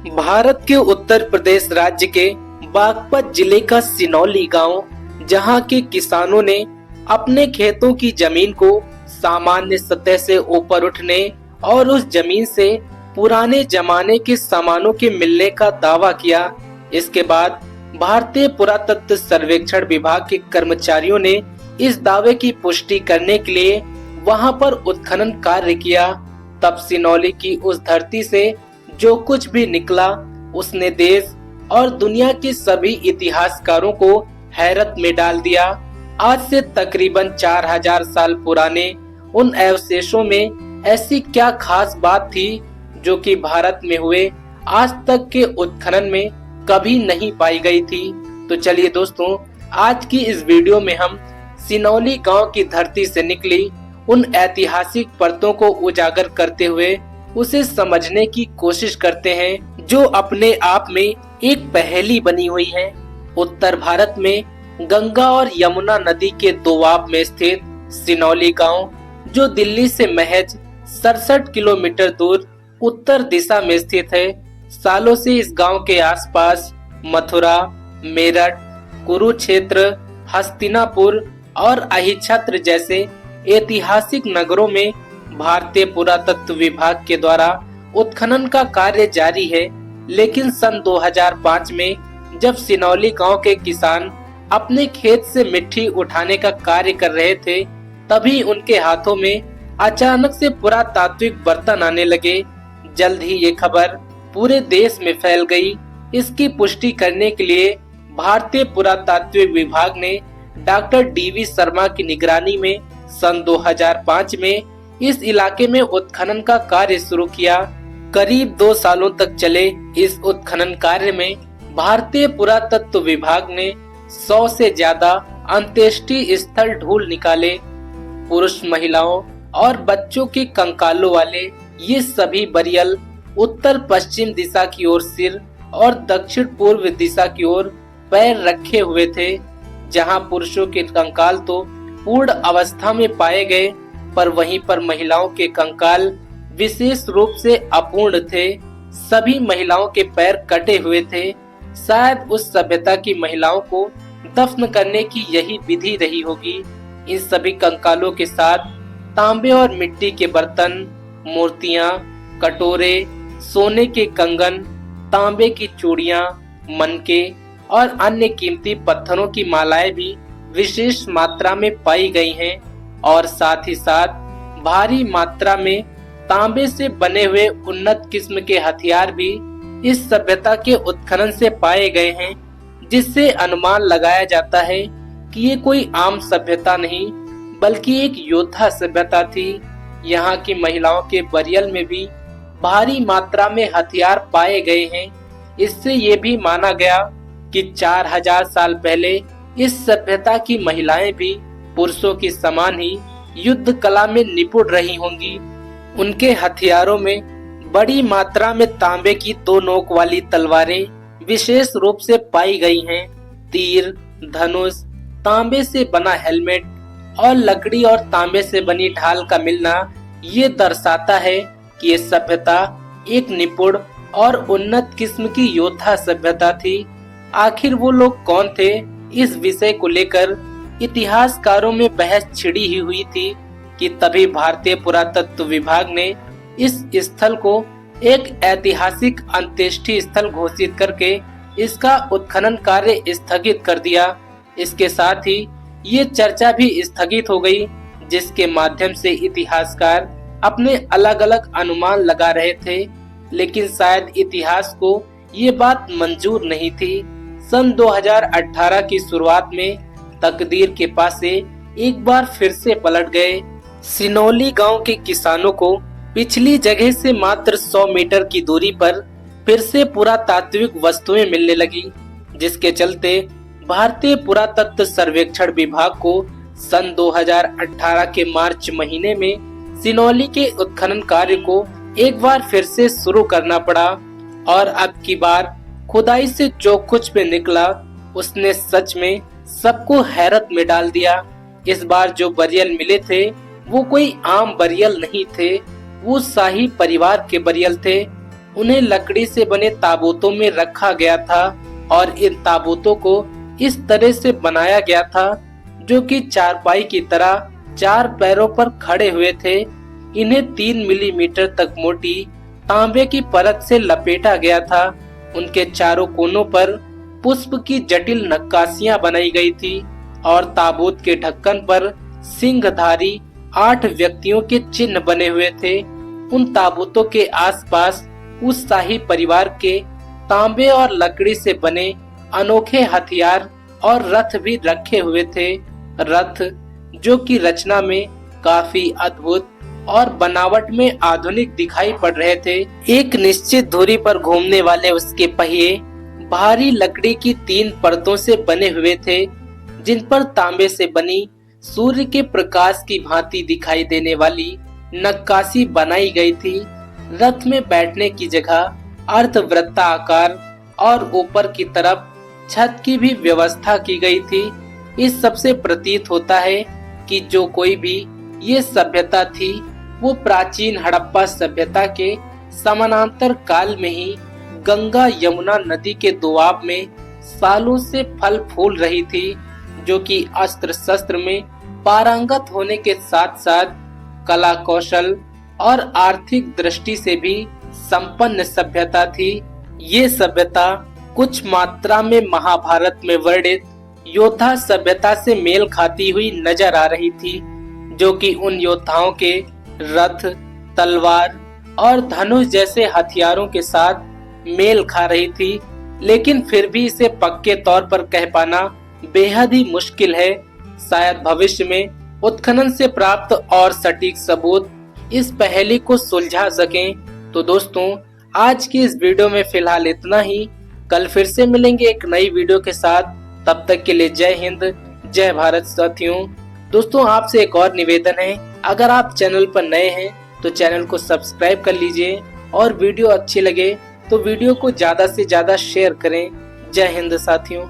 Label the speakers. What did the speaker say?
Speaker 1: भारत के उत्तर प्रदेश राज्य के बागपत जिले का सिनौली गांव, जहां के किसानों ने अपने खेतों की जमीन को सामान्य सतह से ऊपर उठने और उस जमीन से पुराने जमाने के सामानों के मिलने का दावा किया। इसके बाद भारतीय पुरातत्व सर्वेक्षण विभाग के कर्मचारियों ने इस दावे की पुष्टि करने के लिए वहां पर उत्खनन कार्य किया। तब सिनौली की उस धरती से जो कुछ भी निकला, उसने देश और दुनिया के सभी इतिहासकारों को हैरत में डाल दिया। आज से तकरीबन 4000 साल पुराने उन अवशेषों में ऐसी क्या खास बात थी जो कि भारत में हुए आज तक के उत्खनन में कभी नहीं पाई गई थी। तो चलिए दोस्तों, आज की इस वीडियो में हम सिनौली गांव की धरती से निकली उन ऐतिहासिक परतों को उजागर करते हुए उसे समझने की कोशिश करते हैं, जो अपने आप में एक पहेली बनी हुई है। उत्तर भारत में गंगा और यमुना नदी के दोआब में स्थित सिनौली गांव, जो दिल्ली से महज 67 किलोमीटर दूर उत्तर दिशा में स्थित है, सालों से इस गांव के आसपास मथुरा, मेरठ, कुरुक्षेत्र, हस्तिनापुर और अहिच्छत्र जैसे ऐतिहासिक नगरों में भारतीय पुरातत्व विभाग के द्वारा उत्खनन का कार्य जारी है। लेकिन सन 2005 में जब सिनौली गांव के किसान अपने खेत से मिट्टी उठाने का कार्य कर रहे थे, तभी उनके हाथों में अचानक से पुरातात्विक बर्तन आने लगे। जल्द ही ये खबर पूरे देश में फैल गई। इसकी पुष्टि करने के लिए भारतीय पुरातात्विक विभाग ने डॉक्टर डीवी शर्मा की निगरानी में सन 2005 में इस इलाके में उत्खनन का कार्य शुरू किया। करीब 2 सालों तक चले इस उत्खनन कार्य में भारतीय पुरातत्व विभाग ने 100 से ज्यादा अंत्येष्टि स्थल ढूंढ निकाले। पुरुष, महिलाओं और बच्चों के कंकालों वाले ये सभी बरियल उत्तर पश्चिम दिशा की ओर सिर और दक्षिण पूर्व दिशा की ओर पैर रखे हुए थे। जहां पुरुषों के कंकाल तो पूर्ण अवस्था में पाए गए, पर वहीं पर महिलाओं के कंकाल विशेष रूप से अपूर्ण थे। सभी महिलाओं के पैर कटे हुए थे। शायद उस सभ्यता की महिलाओं को दफन करने की यही विधि रही होगी। इन सभी कंकालों के साथ तांबे और मिट्टी के बर्तन, मूर्तियां, कटोरे, सोने के कंगन, तांबे की चूड़ियां, मनके और अन्य कीमती पत्थरों की मालाएं भी विशेष मात्रा में पाई गई हैं। और साथ ही साथ भारी मात्रा में तांबे से बने हुए उन्नत किस्म के हथियार भी इस सभ्यता के उत्खनन से पाए गए हैं, जिससे अनुमान लगाया जाता है कि ये कोई आम सभ्यता नहीं बल्कि एक योद्धा सभ्यता थी। यहाँ की महिलाओं के बरियल में भी भारी मात्रा में हथियार पाए गए हैं। इससे ये भी माना गया कि 4000 साल पहले इस सभ्यता की महिलाएं भी पुरुषों की समान ही युद्ध कला में निपुण रही होंगी। उनके हथियारों में बड़ी मात्रा में तांबे की 2 नोक वाली तलवारें विशेष रूप से पाई गई हैं। तीर, धनुष, तांबे से बना हेलमेट और लकड़ी और तांबे से बनी ढाल का मिलना ये दर्शाता है कि ये सभ्यता एक निपुण और उन्नत किस्म की योद्धा सभ्यता थी। आखिर वो लोग कौन थे, इस विषय को लेकर इतिहासकारों में बहस छिड़ी ही हुई थी कि तभी भारतीय पुरातत्व विभाग ने इस स्थल को एक ऐतिहासिक अंत्येष्टि स्थल घोषित करके इसका उत्खनन कार्य स्थगित कर दिया। इसके साथ ही ये चर्चा भी स्थगित हो गई, जिसके माध्यम से इतिहासकार अपने अलग अलग अनुमान लगा रहे थे। लेकिन शायद इतिहास को ये बात मंजूर नहीं थी। सन 2018 की शुरुआत में तकदीर के पासे एक बार फिर से पलट गए। सिनौली गांव के किसानों को पिछली जगह से मात्र 100 मीटर की दूरी पर फिर से पुरातात्विक वस्तुएं मिलने लगी, जिसके चलते भारतीय पुरातत्व सर्वेक्षण विभाग को सन 2018 के मार्च महीने में सिनौली के उत्खनन कार्य को एक बार फिर से शुरू करना पड़ा। और अब की बार खुदाई से जो कुछ भी निकला, उसने सच में सबको हैरत में डाल दिया। इस बार जो बरियल मिले थे वो कोई आम बरियल नहीं थे, वो शाही परिवार के बरियल थे। उन्हें लकड़ी से बने ताबूतों में रखा गया था और इन ताबूतों को इस तरह से बनाया गया था जो कि चारपाई की तरह 4 पैरों पर खड़े हुए थे। इन्हें 3 मिलीमीटर तक मोटी तांबे की परत से लपेटा गया था। उनके चारों कोनों पर पुष्प की जटिल नक्काशियां बनाई गई थी और ताबूत के ढक्कन पर सिंहधारी 8 व्यक्तियों के चिन्ह बने हुए थे। उन ताबूतों के आसपास उस शाही परिवार के तांबे और लकड़ी से बने अनोखे हथियार और रथ भी रखे हुए थे। रथ जो कि रचना में काफी अद्भुत और बनावट में आधुनिक दिखाई पड़ रहे थे। एक निश्चित दूरी पर घूमने वाले उसके पहिए भारी लकड़ी की 3 परतों से बने हुए थे जिन पर तांबे से बनी सूर्य के प्रकाश की भांति दिखाई देने वाली नक्काशी बनाई गई थी। रथ में बैठने की जगह अर्धवृत्ताकार और ऊपर की तरफ छत की भी व्यवस्था की गई थी। इस सब से प्रतीत होता है कि जो कोई भी ये सभ्यता थी वो प्राचीन हड़प्पा सभ्यता के समानांतर काल में ही गंगा यमुना नदी के दोआब में सालों से फल फूल रही थी, जो कि अस्त्र शस्त्र में पारंगत होने के साथ साथ कला कौशल और आर्थिक दृष्टि से भी संपन्न सभ्यता थी। ये सभ्यता कुछ मात्रा में महाभारत में वर्णित योद्धा सभ्यता से मेल खाती हुई नजर आ रही थी, जो कि उन योद्धाओं के रथ, तलवार और धनुष जैसे हथियारों के साथ मेल खा रही थी। लेकिन फिर भी इसे पक्के तौर पर कह पाना बेहद ही मुश्किल है। शायद भविष्य में उत्खनन से प्राप्त और सटीक सबूत इस पहेली को सुलझा सकें। तो दोस्तों, आज की इस वीडियो में फिलहाल इतना ही। कल फिर से मिलेंगे एक नई वीडियो के साथ। तब तक के लिए जय हिंद, जय भारत साथियों। दोस्तों, आपसे एक और निवेदन है, अगर आप चैनल पर नए हैं तो चैनल को सब्सक्राइब कर लीजिए और वीडियो अच्छी लगे तो वीडियो को ज्यादा से ज्यादा शेयर करें। जय हिंद साथियों।